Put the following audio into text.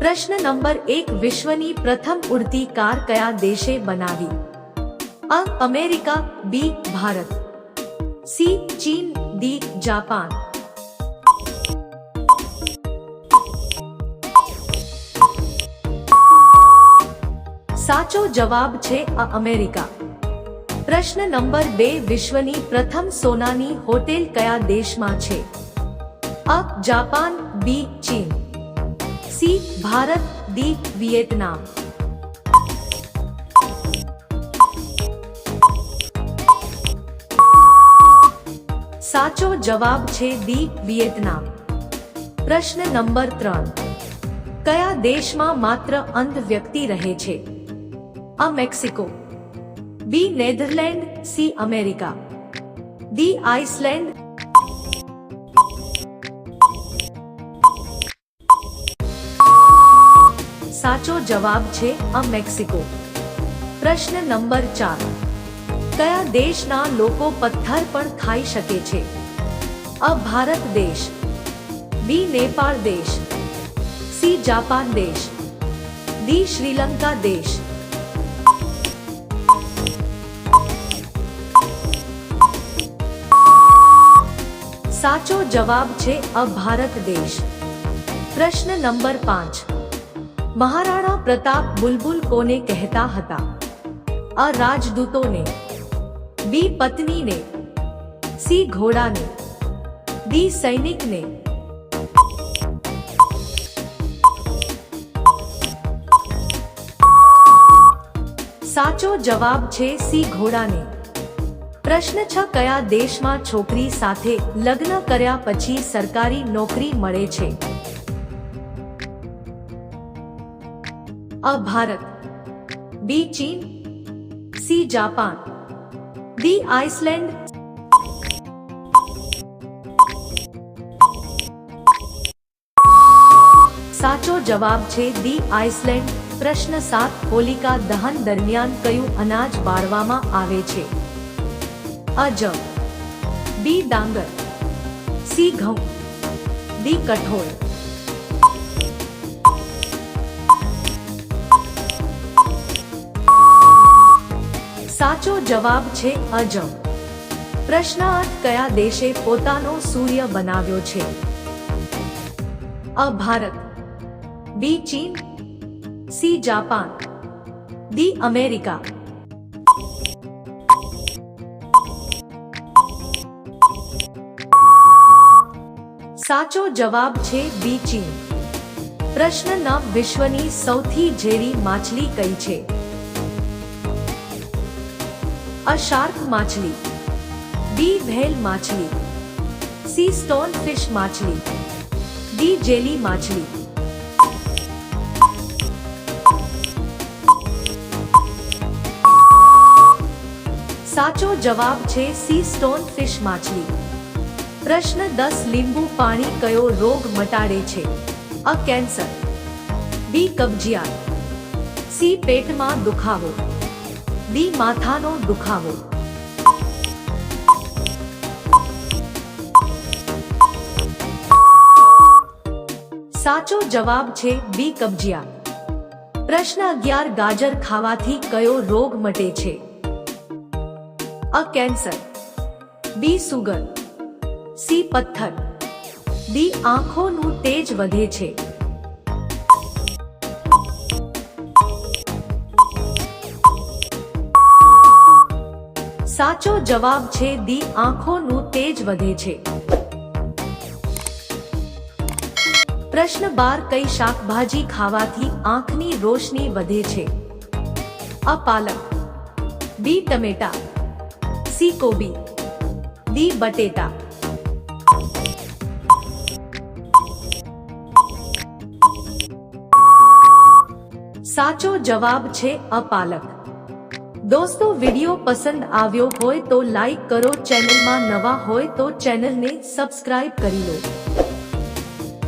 પ્રશ્ન નંબર 1 વિશ્વની પ્રથમ ઉડતી કાર કયા દેશે બનાવી? અ અમેરિકા, બી ભારત, સી ચીન, ડી જાપાન. સાચો જવાબ છે અ અમેરિકા. પ્રશ્ન નંબર 2 વિશ્વની પ્રથમ સોનાની હોટેલ કયા દેશમાં છે? અ જાપાન, બી ચીન, સી ભારત, ડી વિયેતનામ. સાચો જવાબ છે ડી વિયેતનામ. પ્રશ્ન નંબર 3 કયા દેશમાં માત્ર અંધ વ્યક્તિ રહે છે? A Mexico, B Netherland, C America, D Iceland. સાચો જવાબ છે અ મેક્સિકો. પ્રશ્ન નંબર 4 કયા દેશના લોકો પથ્થર પણ ખાઈ શકે છે? અ ભારત દેશ, બી નેપાળ દેશ, સી જાપાન દેશ, ડી શ્રીલંકા દેશ. સાચો જવાબ છે અ ભારત દેશ. પ્રશ્ન નંબર 5 મહારાણા પ્રતાપ બુલબુલ કોને કહેતા હતા? અ રાજદૂતોને, બી પત્નીને, સી ઘોડાને, ડી સૈનિકને. સાચો જવાબ છે સી ઘોડાને. પ્રશ્ન 6 કયા દેશમાં છોકરી સાથે લગ્ન કર્યા પછી સરકારી નોકરી મળે છે? અ ભારત, બી ચીન, સી જાપાન, ડી આઇસલેન્ડ. સાચો જવાબ છે ડી આઇસલેન્ડ. પ્રશ્ન 7 હોલિકા દહન દરમિયાન કયું અનાજ બાળવામાં આવે છે? અ જવ, બી ડાંગર, સી ઘઉં, ડી કઠોળ. સાચો જવાબ છે અ જવ. પ્રશ્ન 8 કયા દેશે પોતાનો સૂર્ય બનાવ્યો છે? અ ભારત, બી ચીન, સી જાપાન, ડી અમેરિકા. સાચો જવાબ છે બી ચીન. પ્રશ્ન 9 વિશ્વની સૌથી ઝેરી માછલી કઈ છે? અ શાર્ક માછલી, બી વ્હેલ માછલી, સી સ્ટોન ફિશ માછલી, ડી જેલી માછલી. સાચો જવાબ છે સી સ્ટોન ફિશ માછલી. પ્રશ્ન 10 લીંબુ પાણી કયો રોગ મટાડે છે? અ કેન્સર, બી કબજિયાત, સી પેટમાં દુખાવો, ડી માથાનો દુખાવો. સાચો જવાબ છે બી કબજિયાત. પ્રશ્ન 11 ગાજર ખાવાથી કયો રોગ મટે છે? અ કેન્સર, બી સુગર, સી પથ્થર, ડી આંખોનું તેજ વધે છે. સાચો જવાબ છે ડી આંખોનું તેજ વધે છે. પ્રશ્ન 12 કઈ શાકભાજી ખાવાથી આંખની રોશની વધે છે? અ પાલક, બી ટમેટા, સી કોબી, ડી બટેટા. સાચો જવાબ છે અ પાલક. દોસ્તો વિડિયો પસંદ આવ્યો હોય તો લાઈક કરો, ચેનલમાં નવા હોય તો ચેનલને સબસ્ક્રાઇબ કરી લો.